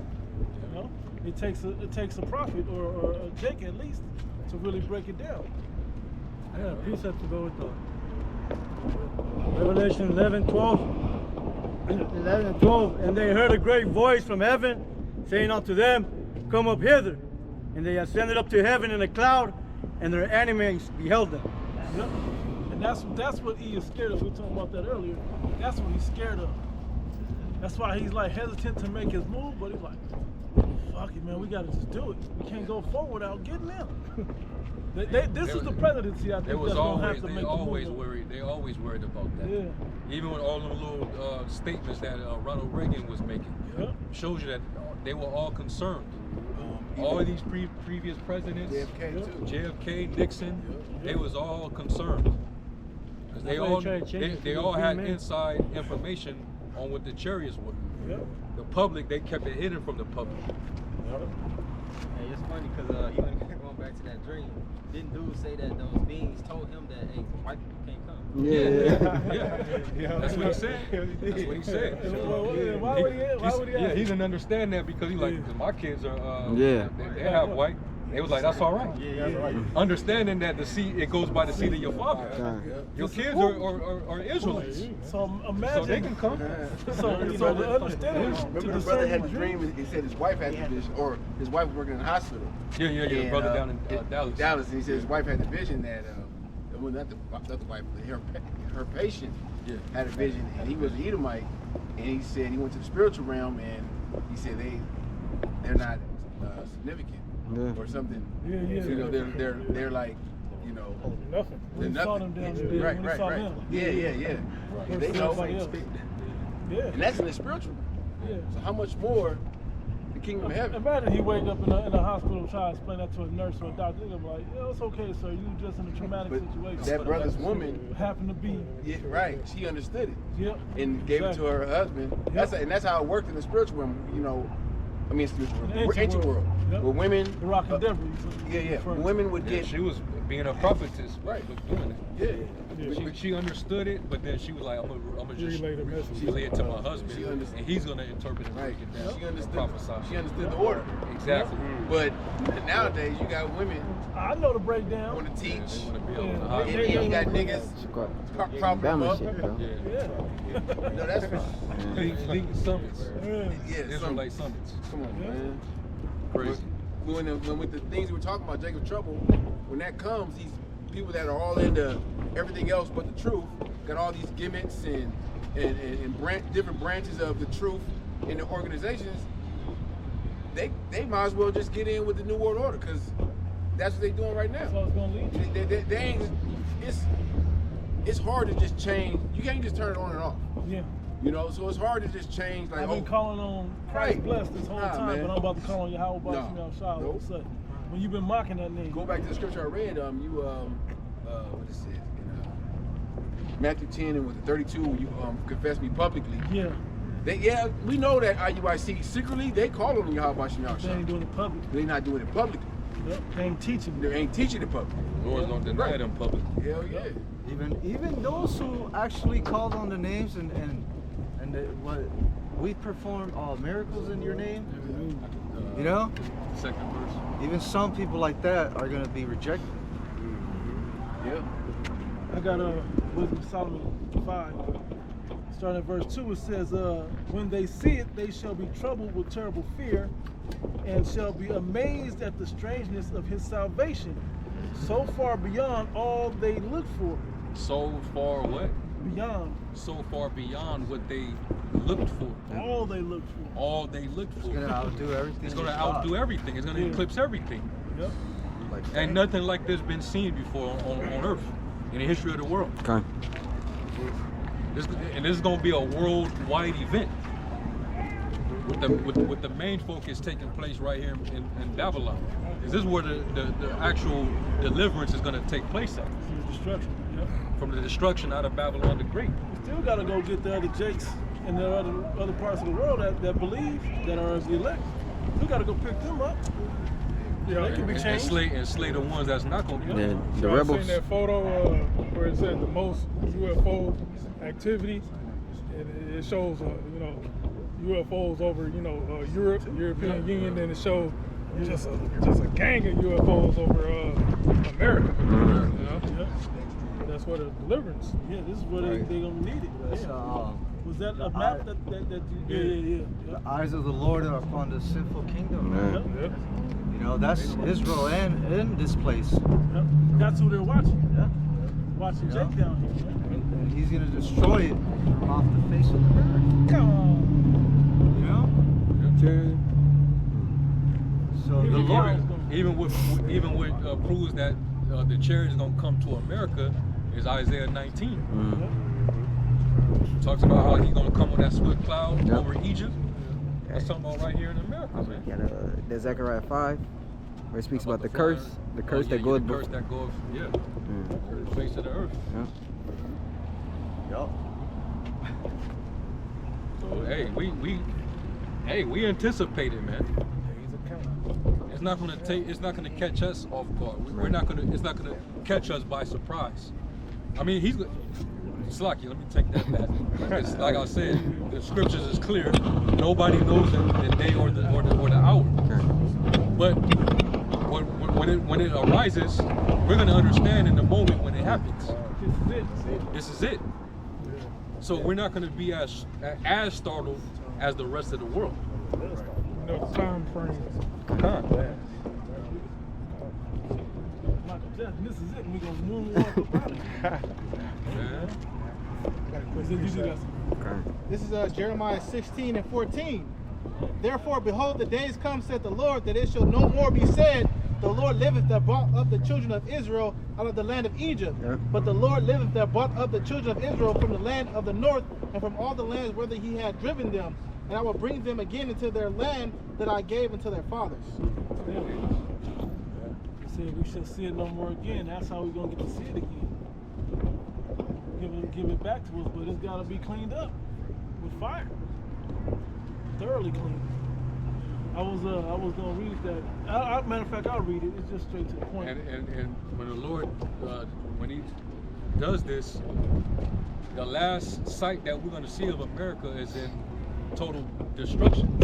[SPEAKER 1] You know, it takes a prophet or a Jake at least to really break it down.
[SPEAKER 8] Yeah, precept to go with that. Revelation 11:12. 11:12. And they heard a great voice from heaven saying unto them, come up hither. And they ascended up to heaven in a cloud, and their enemies beheld them.
[SPEAKER 1] Yep. And that's what he is scared of. We were talking about that earlier. That's what he's scared of. That's why he's like hesitant to make his move, but he's like, fuck it, man, we gotta just do it. We can't go forward without getting them. This is the presidency, I think,
[SPEAKER 3] They was
[SPEAKER 1] that's gonna
[SPEAKER 3] always
[SPEAKER 1] have to
[SPEAKER 3] they
[SPEAKER 1] make
[SPEAKER 3] always
[SPEAKER 1] the move.
[SPEAKER 3] worried. They always worried about that.
[SPEAKER 1] Yeah.
[SPEAKER 3] Even with all the little statements that Ronald Reagan was making,
[SPEAKER 1] Yep.
[SPEAKER 3] shows you that they were all concerned. All of these previous presidents,
[SPEAKER 2] JFK too.
[SPEAKER 3] JFK, Nixon, they was all concerned. 'Cause they
[SPEAKER 8] That's why
[SPEAKER 3] all
[SPEAKER 8] they tried to change it to
[SPEAKER 3] they
[SPEAKER 8] the
[SPEAKER 3] all had
[SPEAKER 8] man.
[SPEAKER 3] inside information on what the chariots were.
[SPEAKER 1] Yep.
[SPEAKER 3] The public, they kept it hidden from the public.
[SPEAKER 6] Hey, it's funny because even going back to that dream, didn't dude say that those beings told him that, hey, white people can't come?
[SPEAKER 3] Yeah. That's what he said. That's what he said.
[SPEAKER 1] Why would he
[SPEAKER 3] Yeah,
[SPEAKER 1] ask?
[SPEAKER 3] he didn't understand that because he like, 'cause my kids are,
[SPEAKER 4] Yeah.
[SPEAKER 3] they have white. They was like, that's all right.
[SPEAKER 6] Yeah.
[SPEAKER 3] Understanding that the seed, it goes by the seed of your father. Your kids are Israelites,
[SPEAKER 1] So imagine.
[SPEAKER 3] so they can come.
[SPEAKER 1] So the understanding
[SPEAKER 2] Remember
[SPEAKER 1] to
[SPEAKER 2] the brother had
[SPEAKER 1] discern
[SPEAKER 2] the dream. He said his wife had the vision, or his wife was working in the hospital.
[SPEAKER 3] Yeah,
[SPEAKER 2] And,
[SPEAKER 3] brother down in Dallas.
[SPEAKER 2] Dallas, and he said his wife had the vision that, well, not the wife, but her patient had a vision, and he was an Edomite, and he said he went to the spiritual realm, and he said they're not significant or something.
[SPEAKER 1] Yeah.
[SPEAKER 2] So, you know, they're like, you know,
[SPEAKER 5] Nothing.
[SPEAKER 2] they're
[SPEAKER 1] When he saw
[SPEAKER 2] nothing.
[SPEAKER 1] them down there,
[SPEAKER 2] Right,
[SPEAKER 1] when he
[SPEAKER 2] right,
[SPEAKER 1] saw
[SPEAKER 2] right.
[SPEAKER 1] them.
[SPEAKER 2] Yeah.
[SPEAKER 1] Versus
[SPEAKER 2] They know,
[SPEAKER 1] everybody else. Yeah.
[SPEAKER 2] and that's in the spiritual.
[SPEAKER 1] Yeah.
[SPEAKER 2] So how much more the kingdom of heaven?
[SPEAKER 1] Imagine he wake up in a hospital trying to explain that to a nurse or a doctor. They're like, yeah, it's okay, sir. You just in a traumatic
[SPEAKER 2] But
[SPEAKER 1] situation.
[SPEAKER 2] that brother's woman,
[SPEAKER 1] happened to be.
[SPEAKER 2] yeah, right, she understood it.
[SPEAKER 1] Yep.
[SPEAKER 2] And gave it to her husband. And that's how it worked in the spiritual realm, you know. I mean, spiritual
[SPEAKER 1] In the
[SPEAKER 2] realm, ancient world.
[SPEAKER 1] Yep.
[SPEAKER 2] Where women,
[SPEAKER 1] The rock and debris.
[SPEAKER 2] yeah, women would
[SPEAKER 3] Yeah,
[SPEAKER 2] get,
[SPEAKER 3] she was being a prophetess,
[SPEAKER 2] Right.
[SPEAKER 3] was doing it.
[SPEAKER 2] yeah.
[SPEAKER 3] She understood it, but then she was like, I'm gonna just
[SPEAKER 5] Relay the message.
[SPEAKER 3] relay it to my husband,
[SPEAKER 2] She understood.
[SPEAKER 3] and he's gonna interpret and
[SPEAKER 2] Right.
[SPEAKER 3] break it down.
[SPEAKER 2] She
[SPEAKER 3] and
[SPEAKER 2] understood.
[SPEAKER 3] prophesy.
[SPEAKER 2] She understood the order.
[SPEAKER 3] Exactly.
[SPEAKER 2] But nowadays, you got women
[SPEAKER 1] I know the breakdown.
[SPEAKER 2] want to teach,
[SPEAKER 3] They want to be able
[SPEAKER 1] Yeah.
[SPEAKER 3] to hide.
[SPEAKER 2] and you got niggas propping them
[SPEAKER 4] Bama
[SPEAKER 2] up.
[SPEAKER 4] shit, bro.
[SPEAKER 1] Yeah.
[SPEAKER 2] No, that's
[SPEAKER 3] Leading summits.
[SPEAKER 2] yeah.
[SPEAKER 3] Israelite summits.
[SPEAKER 2] Come on, man.
[SPEAKER 3] Crazy.
[SPEAKER 2] When with the things we were talking about, Jacob Trouble, when that comes, these people that are all into everything else but the truth, got all these gimmicks and different branches of the truth in the organizations, they might as well just get in with the New World Order, because that's what they're doing right
[SPEAKER 1] That's
[SPEAKER 2] now.
[SPEAKER 1] what it's gonna lead to.
[SPEAKER 2] They ain't, it's hard to just change. You can't just turn it on and off.
[SPEAKER 1] Yeah.
[SPEAKER 2] You know, so it's hard to just change. Like,
[SPEAKER 1] I've been calling on Christ
[SPEAKER 2] Right.
[SPEAKER 1] blessed this whole
[SPEAKER 2] Nah,
[SPEAKER 1] time,
[SPEAKER 2] man.
[SPEAKER 1] but I'm about to call on Yahweh
[SPEAKER 2] No.
[SPEAKER 1] Shah all of
[SPEAKER 2] Nope.
[SPEAKER 1] a sudden. When you've been mocking that name.
[SPEAKER 2] go back to the scripture I read. What is it? In Matthew 10 and with the 32, you confess me publicly.
[SPEAKER 1] Yeah.
[SPEAKER 2] We know that IUIC secretly they call on Yahweh Shem
[SPEAKER 1] They ain't
[SPEAKER 2] Shah.
[SPEAKER 1] doing it public.
[SPEAKER 2] They not doing it publicly.
[SPEAKER 1] Yep. They ain't teaching.
[SPEAKER 2] They ain't teaching it public.
[SPEAKER 3] The Lord's gonna deny them publicly.
[SPEAKER 2] Hell yeah.
[SPEAKER 7] Even those who actually called on the names and what we performed miracles in your name, you know,
[SPEAKER 3] Second verse.
[SPEAKER 7] even some people like that are gonna be rejected.
[SPEAKER 2] Yeah.
[SPEAKER 1] I got Wisdom of Solomon 5. Starting at verse 2, it says, when they see it, they shall be troubled with terrible fear, and shall be amazed at the strangeness of his salvation, so far beyond all they look for.
[SPEAKER 3] So far what?
[SPEAKER 1] Beyond.
[SPEAKER 3] So far beyond what they looked for.
[SPEAKER 1] All they look for.
[SPEAKER 3] All they looked for.
[SPEAKER 7] It's gonna outdo everything.
[SPEAKER 3] It's gonna
[SPEAKER 7] they thought.
[SPEAKER 3] outdo everything. It's gonna
[SPEAKER 1] Yeah.
[SPEAKER 3] eclipse everything.
[SPEAKER 1] Yep.
[SPEAKER 7] Like,
[SPEAKER 3] Ain't nothing like this been seen before on Earth in the history of the world.
[SPEAKER 4] Okay.
[SPEAKER 3] This is gonna be a worldwide event. With the main focus taking place right here in Babylon. This is where the actual deliverance is gonna take place at.
[SPEAKER 1] Destruction. Yep.
[SPEAKER 3] From the destruction out of Babylon the Great.
[SPEAKER 1] We still got to go get the other Jakes in the other parts of the world that believe, that are as the elect. We got to go pick them up.
[SPEAKER 5] Yeah,
[SPEAKER 1] They can be
[SPEAKER 3] And
[SPEAKER 1] changed.
[SPEAKER 3] slay the ones that's not gonna be.
[SPEAKER 4] The
[SPEAKER 5] Y'all
[SPEAKER 4] rebels.
[SPEAKER 5] seen that photo where it said the most UFO activity? It shows, UFOs over, Europe, European Union, and it shows just a gang of UFOs over America. You know?
[SPEAKER 1] Yep.
[SPEAKER 5] That's what a deliverance.
[SPEAKER 1] Yeah, this is where they gonna need it.
[SPEAKER 7] That's,
[SPEAKER 1] Yeah. Was that a map that you? Yeah.
[SPEAKER 7] the eyes of the Lord are upon the sinful kingdom.
[SPEAKER 4] Yeah.
[SPEAKER 1] Yep.
[SPEAKER 5] Yep.
[SPEAKER 7] You know, that's Israel and this place.
[SPEAKER 1] Yep. That's who they're watching.
[SPEAKER 7] Yeah.
[SPEAKER 1] Watching
[SPEAKER 7] Yeah.
[SPEAKER 1] Jake down here.
[SPEAKER 7] And he's gonna destroy it from off the face of the earth.
[SPEAKER 1] Come on.
[SPEAKER 7] You know? So the Lord.
[SPEAKER 3] Even with proves that the chariot is gonna come to America is Isaiah 19. Talks about how he's gonna come with that swift cloud
[SPEAKER 4] Yep.
[SPEAKER 3] over Egypt. That's talking about right here in America, man.
[SPEAKER 4] Got the Zechariah 5, where it speaks about the
[SPEAKER 3] flying-
[SPEAKER 4] curse, the curse
[SPEAKER 3] yeah,
[SPEAKER 4] that
[SPEAKER 3] yeah,
[SPEAKER 4] goes
[SPEAKER 3] the curse that goes, over the face of the earth.
[SPEAKER 7] Yup.
[SPEAKER 3] So hey, we anticipated, man. It's not gonna catch us off guard. It's not gonna catch us by surprise. I mean, Slacky, let me take that back. It's like I said, the scriptures is clear. Nobody knows the day or the hour. But when it arises, we're gonna understand in the moment when it happens. This is it. So we're not gonna be as startled as the rest of the world.
[SPEAKER 5] The time frame.
[SPEAKER 1] This is it. We're gonna moonwalk up out of here.
[SPEAKER 9] This is Jeremiah 16:14. Therefore, behold, the days come, said the Lord, that it shall no more be said, the Lord liveth that brought up the children of Israel out of the land of Egypt.
[SPEAKER 4] Yeah.
[SPEAKER 9] But the Lord liveth that brought up the children of Israel from the land of the north and from all the lands whither he had driven them. And I will bring them again into their land that I gave unto their fathers.
[SPEAKER 1] He said we shall see it no more again. That's how we're gonna get to see it again. Give it back to us, but it's gotta be cleaned up with fire. Thoroughly cleaned. I was gonna read that. Matter of fact, I'll read it. It's just straight to the point.
[SPEAKER 3] And when the Lord, when He does this, the last sight that we're going to see of America is in total destruction.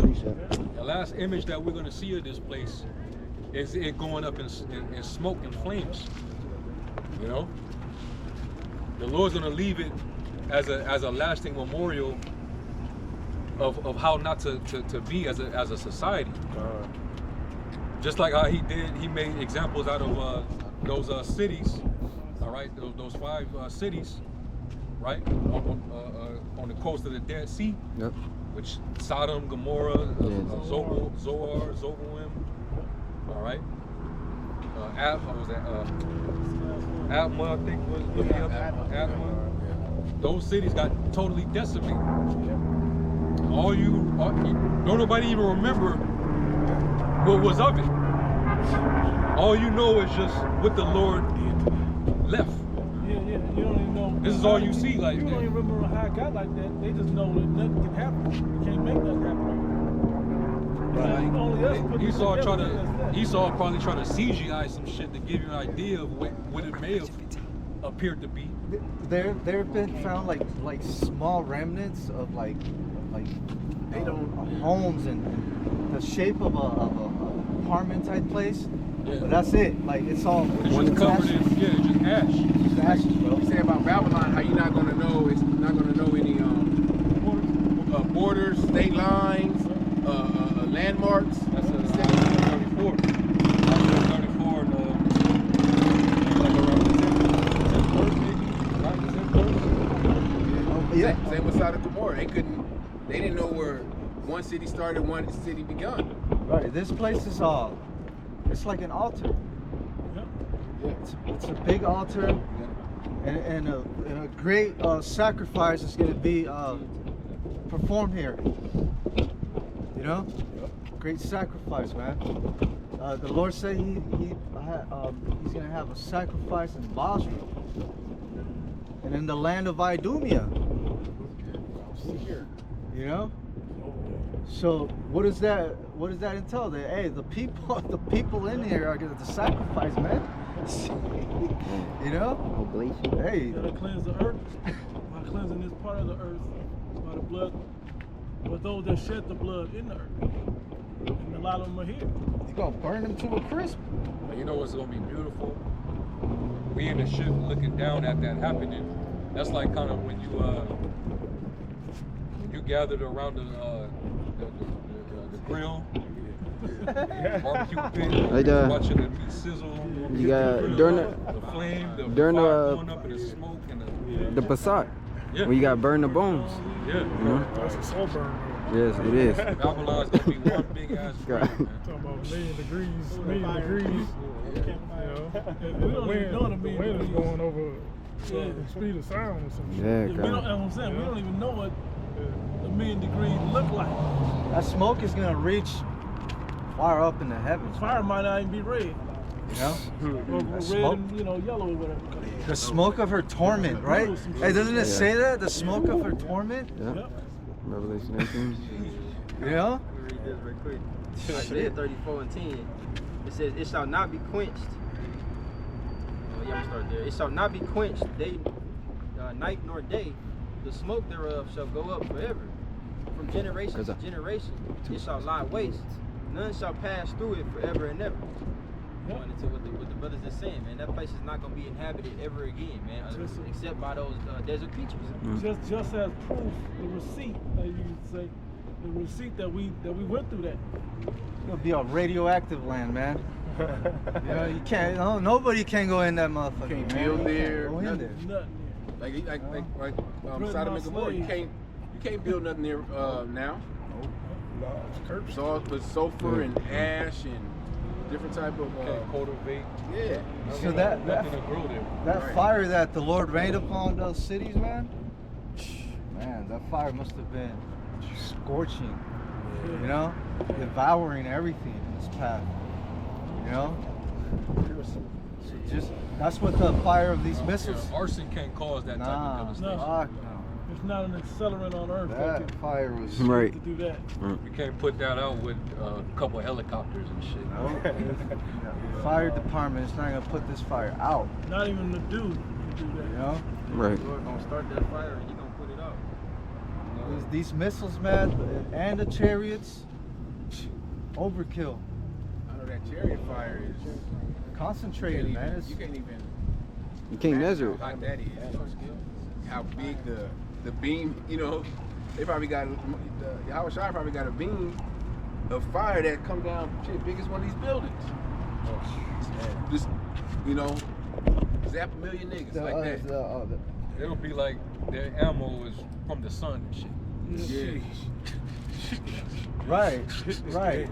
[SPEAKER 3] The last image that we're going to see of this place is it going up in smoke and flames. You know, the Lord's going to leave it as a lasting memorial of how not to be as a society. Just like how he made examples out of those cities, all right, those 5 cities, right, on the coast of the Dead Sea,
[SPEAKER 4] Yep.
[SPEAKER 3] which Sodom, Gomorrah, Zoar, Zoboim, all right, Admah, I think was looking up, Admah. Those cities got totally decimated. Don't nobody even remember what was of it. All you know is just what the Lord left.
[SPEAKER 1] Yeah, you don't even know.
[SPEAKER 3] This is all you see, like
[SPEAKER 1] you
[SPEAKER 3] that.
[SPEAKER 1] don't even remember how it got like that. They just know that nothing can happen. You can't make nothing happen.
[SPEAKER 3] Right.
[SPEAKER 1] Only us put this
[SPEAKER 3] Esau
[SPEAKER 1] together, that's that.
[SPEAKER 3] Esau probably trying to CGI some shit to give you an idea of what it may have appeared to be.
[SPEAKER 7] There have been found like small remnants of like homes and the shape of a apartment type place.
[SPEAKER 3] Yeah.
[SPEAKER 7] But that's it. Like it's all
[SPEAKER 3] It's just covered in, just ash.
[SPEAKER 7] It's ashes, bro.
[SPEAKER 2] You say about Babylon, how you're not gonna know? It's not gonna know any borders, state lines, landmarks.
[SPEAKER 3] That's a 34. That's a 34 and like around the 10th verse maybe, right? The 10th verse.
[SPEAKER 7] Yeah.
[SPEAKER 2] Same with Sodom and Gomorrah. They didn't know where one city started, one city begun.
[SPEAKER 7] Right. This place is it's like an altar.
[SPEAKER 2] Yeah.
[SPEAKER 7] It's a big altar, and a great sacrifice is going to be performed here. You know, great sacrifice, man. The Lord said he's going to have a sacrifice in Basra and in the land of Idumea. You know. So what does that entail? That hey, the people in here are going to sacrifice, man. You know?
[SPEAKER 4] Oblation.
[SPEAKER 7] Hey.
[SPEAKER 1] That'll cleanse the earth by cleansing this part of the earth by the blood. But those that shed the blood in the earth, and a lot of them are here.
[SPEAKER 7] He's gonna burn them to a crisp.
[SPEAKER 3] You know what's gonna be beautiful? We in the ship looking down at that happening. That's like kind of when you gathered around the grill, barbecue pit,
[SPEAKER 4] Like,
[SPEAKER 3] watching the meat sizzle.
[SPEAKER 4] You got
[SPEAKER 3] grill,
[SPEAKER 4] during
[SPEAKER 3] the flame, the
[SPEAKER 4] during
[SPEAKER 3] fire
[SPEAKER 4] the-
[SPEAKER 3] going up in the smoke and
[SPEAKER 4] the Passat.
[SPEAKER 3] yeah.
[SPEAKER 4] When you got burn the bones.
[SPEAKER 3] Yeah.
[SPEAKER 4] You know?
[SPEAKER 5] That's a slow burn.
[SPEAKER 4] Yes, it is.
[SPEAKER 3] Babylon's gonna be one big ass grill,
[SPEAKER 4] God.
[SPEAKER 3] man.
[SPEAKER 5] Talking about a million degrees. You know, and
[SPEAKER 1] We
[SPEAKER 5] the
[SPEAKER 1] don't even know
[SPEAKER 5] wind,
[SPEAKER 1] the
[SPEAKER 5] the wind is
[SPEAKER 1] degrees.
[SPEAKER 5] going over
[SPEAKER 1] Yeah.
[SPEAKER 5] the speed of sound or some shit.
[SPEAKER 4] Yeah,
[SPEAKER 1] We don't,
[SPEAKER 4] God.
[SPEAKER 1] that's what I'm saying. We
[SPEAKER 5] Yeah.
[SPEAKER 1] don't even know what a million degrees look like.
[SPEAKER 7] That smoke is gonna reach far up in the heavens.
[SPEAKER 1] Fire might not even be red.
[SPEAKER 7] You know?
[SPEAKER 1] Or red
[SPEAKER 7] smoke.
[SPEAKER 1] and yellow or whatever.
[SPEAKER 7] The smoke of her torment, right? Hey, doesn't it say that? The smoke of her torment?
[SPEAKER 4] Yeah.
[SPEAKER 1] Yep.
[SPEAKER 4] Revelation 18.
[SPEAKER 7] You know?
[SPEAKER 6] Let me read this real quick. Isaiah 34:10. It says, "It shall not be quenched." Oh, yeah, I'm gonna start there. "It shall not be quenched night nor day. The smoke thereof shall go up forever. From generation to generation, it shall lie waste. None shall pass through it forever and ever." Going into what the brothers are saying, man. That place is not gonna be inhabited ever again, man, except by those desert creatures.
[SPEAKER 1] Just as proof, the receipt, like you could say, the receipt that we went through that.
[SPEAKER 7] It'll be a radioactive land, man. You know, you can't. No, nobody can go in that motherfucker.
[SPEAKER 2] Can't
[SPEAKER 7] man.
[SPEAKER 2] build there,
[SPEAKER 7] Go in there.
[SPEAKER 1] Nothing.
[SPEAKER 2] Like
[SPEAKER 1] Putting
[SPEAKER 2] Sodom
[SPEAKER 1] my
[SPEAKER 2] and Gomorrah. You
[SPEAKER 1] slave.
[SPEAKER 2] can't build nothing there now. It's all with sulfur and ash and different type of
[SPEAKER 3] Can't cultivate.
[SPEAKER 2] yeah.
[SPEAKER 7] So that
[SPEAKER 3] Nothing to grow there.
[SPEAKER 7] that
[SPEAKER 2] Right.
[SPEAKER 7] fire that the Lord rained upon those cities, man. That fire must have been scorching. You know, devouring everything in its path. You know. So just that's what the fire of these missiles.
[SPEAKER 3] Yeah, arson can't cause that type
[SPEAKER 7] Nah,
[SPEAKER 3] of devastation.
[SPEAKER 7] fuck
[SPEAKER 1] It's not an accelerant on Earth
[SPEAKER 7] no.
[SPEAKER 1] that
[SPEAKER 7] That fire was.
[SPEAKER 1] can
[SPEAKER 4] Right.
[SPEAKER 1] to do that.
[SPEAKER 3] You can't put that out with a couple of helicopters and shit.
[SPEAKER 7] No. The fire department is not gonna put this fire out.
[SPEAKER 1] Not even the dude can do that.
[SPEAKER 7] You know.
[SPEAKER 4] Right.
[SPEAKER 6] The Lord gonna start that fire and He gonna put it out.
[SPEAKER 7] These missiles, man, and the chariots, overkill.
[SPEAKER 2] I know that chariot fire is
[SPEAKER 7] Concentrated, man. It's,
[SPEAKER 2] you can't even
[SPEAKER 4] You can't measure it.
[SPEAKER 2] how hot that is. How big the beam, they probably got the Howard Shire probably got a beam of fire that come down shit big as one of these buildings. Just zap a million niggas like that.
[SPEAKER 3] It'll be like their ammo is from the sun and shit.
[SPEAKER 2] Yeah.
[SPEAKER 7] right, right.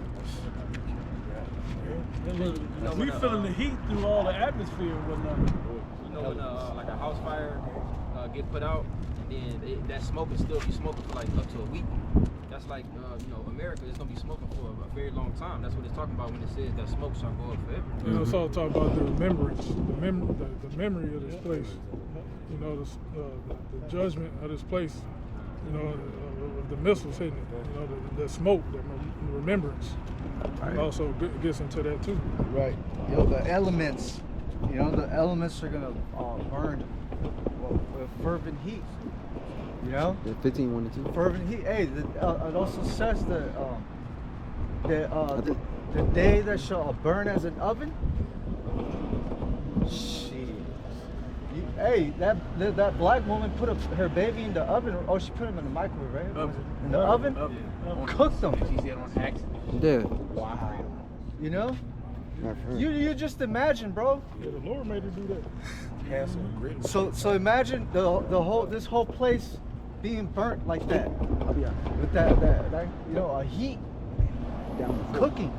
[SPEAKER 1] We feeling the heat through all the atmosphere and whatnot.
[SPEAKER 6] You know when like a house fire get put out, and then that smoke will still be smoking for like up to a week. That's like America is gonna be smoking for a very long time. That's what it's talking about when it says that smoke shall go up forever.
[SPEAKER 5] You know, it's all talk about the remembrance, the memory of this place. you know, the judgment of this place, you know, of the missiles hitting it, you know, the smoke, the remembrance. It also gets into that too.
[SPEAKER 7] Right. Yo, the elements, you know, the elements are gonna burn with fervent heat. You know?
[SPEAKER 4] Yeah, 15, 1 and 2.
[SPEAKER 7] Fervent heat. Hey, it also says that the day that shall burn as an oven. Shit. Hey, that black woman put her baby in the oven. Oh, she put him in the microwave, right? In the oven? Cooked them.
[SPEAKER 2] She said on accident.
[SPEAKER 4] Yeah.
[SPEAKER 2] Wow.
[SPEAKER 7] You know?
[SPEAKER 4] Not for her.
[SPEAKER 7] You just imagine, bro.
[SPEAKER 5] Yeah, the Lord made her do that.
[SPEAKER 7] So imagine this whole place being burnt like that. With that you know, a heat cooking.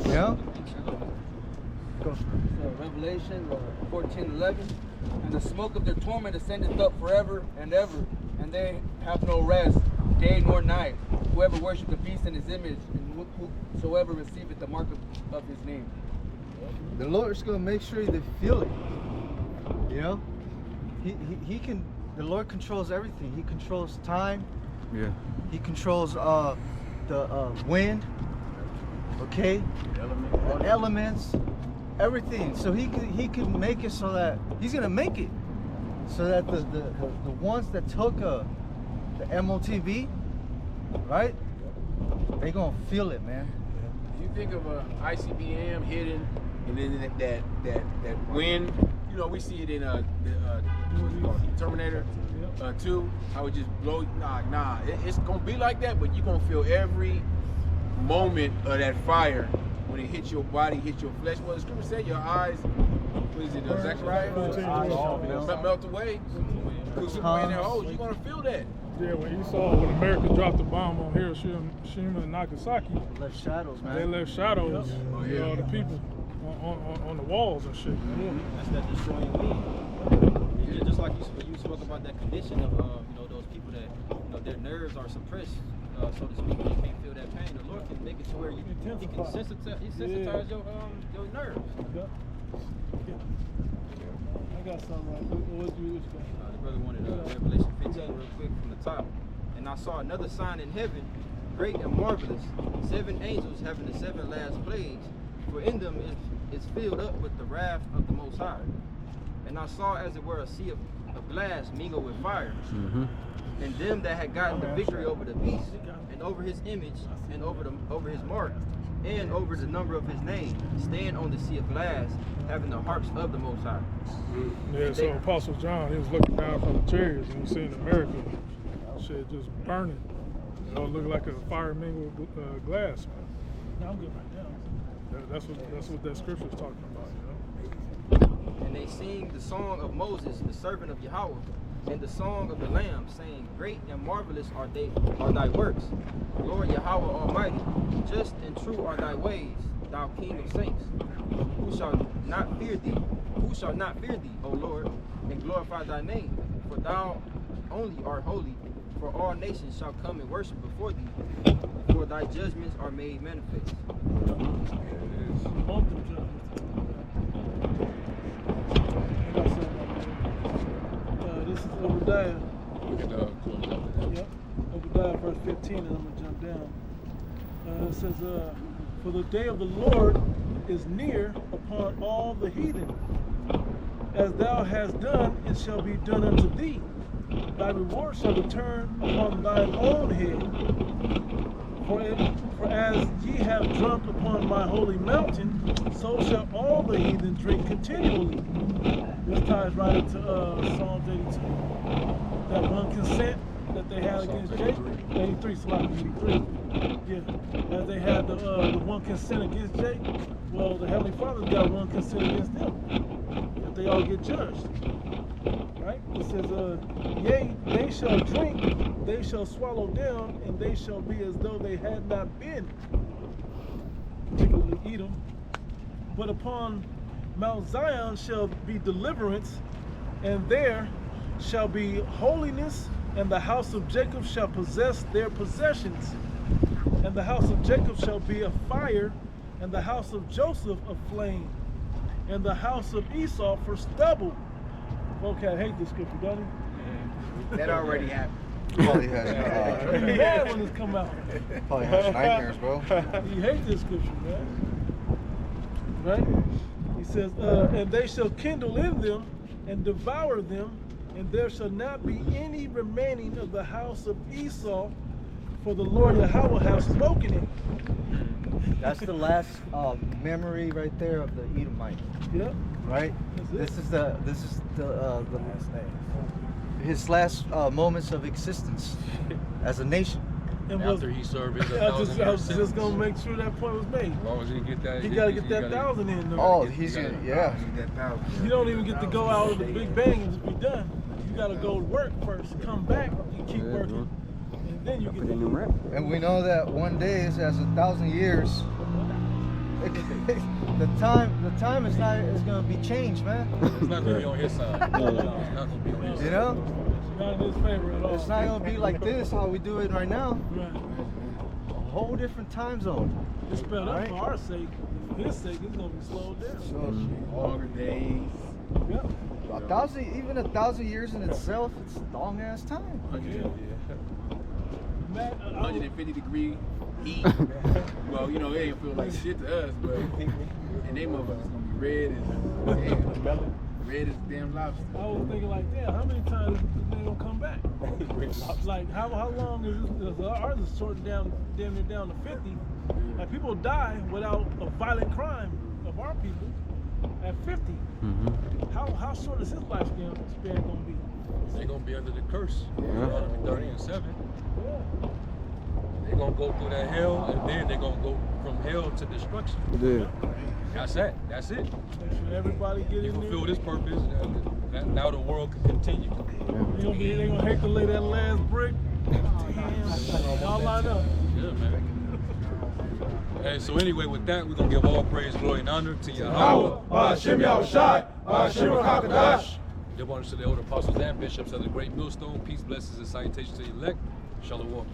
[SPEAKER 7] You know? Go.
[SPEAKER 10] So Revelation 14:11, and the smoke of their torment ascendeth up forever and ever, and they have no rest, day nor night. Whoever worships the beast in his image, and whosoever receiveth the mark of his name.
[SPEAKER 7] The Lord's gonna make sure they feel it. You know? He can. The Lord controls everything. He controls time.
[SPEAKER 4] Yeah.
[SPEAKER 7] He controls the wind. Okay. The elements. Everything. So he can make it so that he's gonna make it so that the ones that took the MOTV, right? They gonna feel it, man.
[SPEAKER 2] You think of a ICBM hitting, and then that wind. You know, we see it in what's it called, Terminator 2. I would just blow. Nah. It's gonna be like that, but you're gonna feel every moment of that fire. When it hits your body, hits your flesh. Well, the scripture said your eyes, what is it, Zechariah? Melt away. Because you're in their holes, you're going to feel that.
[SPEAKER 5] Yeah, when America dropped the bomb on Hiroshima and Nagasaki,
[SPEAKER 7] Left shadows, man.
[SPEAKER 5] they left shadows, you know, the people on the walls and shit.
[SPEAKER 6] That's that destroying wind. Yeah, just like you spoke about that condition of you know, those people that, you know, their nerves are suppressed, so to speak, they can't feel that pain. The Lord can make it to where he can sensitize your nerves.
[SPEAKER 1] I got something right. What you
[SPEAKER 6] The brother wanted Revelation 15 real quick from the top. And I saw another sign in heaven, great and marvelous, 7 angels having the 7 last plagues, for in them is filled up with the wrath of the Most High. And I saw as it were a sea of glass mingled with fire.
[SPEAKER 4] Mm-hmm.
[SPEAKER 6] And them that had gotten the victory over the beast, and over his image, and over his mark, and over the number of his name, stand on the sea of glass, having the harps of the Most High.
[SPEAKER 5] Yeah, so Apostle John, he was looking down from the chariots and he seen America, shit just burning. You know, it looked like a fire mingled glass.
[SPEAKER 1] No, I'm good right now.
[SPEAKER 5] That's what that scripture is talking about, you know.
[SPEAKER 6] And they sing the song of Moses, the servant of Yahweh, and the song of the Lamb, saying, great and marvelous are thy works, Lord Yahweh Almighty. Just and true are thy ways, thou King of saints. Who shall not fear thee? Who shall not fear thee, O Lord, and glorify thy name? For thou only art holy. For all nations shall come and worship before thee. For thy judgments are made manifest.
[SPEAKER 1] This is Obadiah. Yep. Obadiah verse 15, and I'm going to jump down. It says, for the day of the Lord is near upon all the heathen. As thou hast done, it shall be done unto thee. Thy reward shall return upon thine own head. For as ye have drunk upon my holy mountain, so shall all the heathen drink continually. This ties right into Psalms 82. That one consent that they had against Jacob. 83, slide 83. Yeah, as they had the one consent against Jacob, well, the Heavenly Father's got one consent against them. That they all get judged. Right? It says, yea, they shall drink, they shall swallow down, and they shall be as though they had not been. Particularly Edom. But upon Mount Zion shall be deliverance, and there shall be holiness, and the house of Jacob shall possess their possessions. And the house of Jacob shall be a fire, and the house of Joseph a flame, and the house of Esau for stubble. Okay, I hate this scripture, don't he?
[SPEAKER 2] That already happened.
[SPEAKER 4] Probably has,
[SPEAKER 1] He mad when this come out.
[SPEAKER 4] probably has nightmares, bro.
[SPEAKER 1] He hate this scripture, man. Right? He says, and they shall kindle in them and devour them, and there shall not be any remaining of the house of Esau, for the Lord Yahweh hath spoken it.
[SPEAKER 7] That's the last memory right there of the Edomite.
[SPEAKER 1] Yep.
[SPEAKER 7] Right.
[SPEAKER 1] That's
[SPEAKER 7] This is the his last moments of existence as a nation.
[SPEAKER 1] And
[SPEAKER 3] After he served his
[SPEAKER 1] I
[SPEAKER 3] 1,000 year
[SPEAKER 1] was just
[SPEAKER 3] sentence.
[SPEAKER 1] gonna make sure that point was made.
[SPEAKER 3] As long as he get that,
[SPEAKER 1] He gotta get that 1,000 in though.
[SPEAKER 7] Oh, he's gonna, yeah.
[SPEAKER 2] That 1,000.
[SPEAKER 1] You don't even get to go out with the big bang and just be done. You gotta go to work first, come back, and keep working, and then you get
[SPEAKER 4] Put a new
[SPEAKER 1] to
[SPEAKER 4] rep.
[SPEAKER 7] And we know that one day is as 1,000 years. the time is gonna be changed, man.
[SPEAKER 3] It's not gonna be on his side. It's not gonna be on his side.
[SPEAKER 7] You know,
[SPEAKER 1] not in his favor at all.
[SPEAKER 7] it's not gonna be like this how we do it right now.
[SPEAKER 1] Right.
[SPEAKER 7] A whole different time zone.
[SPEAKER 1] It's spelled up
[SPEAKER 7] Right.
[SPEAKER 1] for our sake. For his sake, it's gonna be slowed down.
[SPEAKER 2] Longer days.
[SPEAKER 1] Yep.
[SPEAKER 7] Even 1,000 years in itself, it's a long ass time.
[SPEAKER 1] Matt,
[SPEAKER 2] 150-degree heat. Well, you know, it ain't feel like shit to us, but and they motherfuckers gonna be red as damn lobster.
[SPEAKER 1] I was thinking like, damn, how many times is they gonna come back? Like, how long is this? Ours is shortened down, damn near down to 50. Like, people die without a violent crime of our people at 50. How short is his lifespan gonna be?
[SPEAKER 3] They're gonna be under the curse. Deuteronomy 30 and 7.
[SPEAKER 1] Yeah.
[SPEAKER 3] They're gonna go through that hell, and then they're gonna go from hell to destruction.
[SPEAKER 4] Yeah.
[SPEAKER 3] That's it.
[SPEAKER 1] Make sure everybody get
[SPEAKER 3] You
[SPEAKER 1] in there.
[SPEAKER 3] fulfill this purpose, now the world can continue.
[SPEAKER 1] They gonna hate to lay that last brick. Damn, y'all line up.
[SPEAKER 3] Yeah, man. Hey, so anyway, with that, we're gonna give all praise, glory, and honor to Yahweh. Give honor to the elder apostles and bishops of the great millstone. Peace, blessings, and salutations to the elect. Shalom.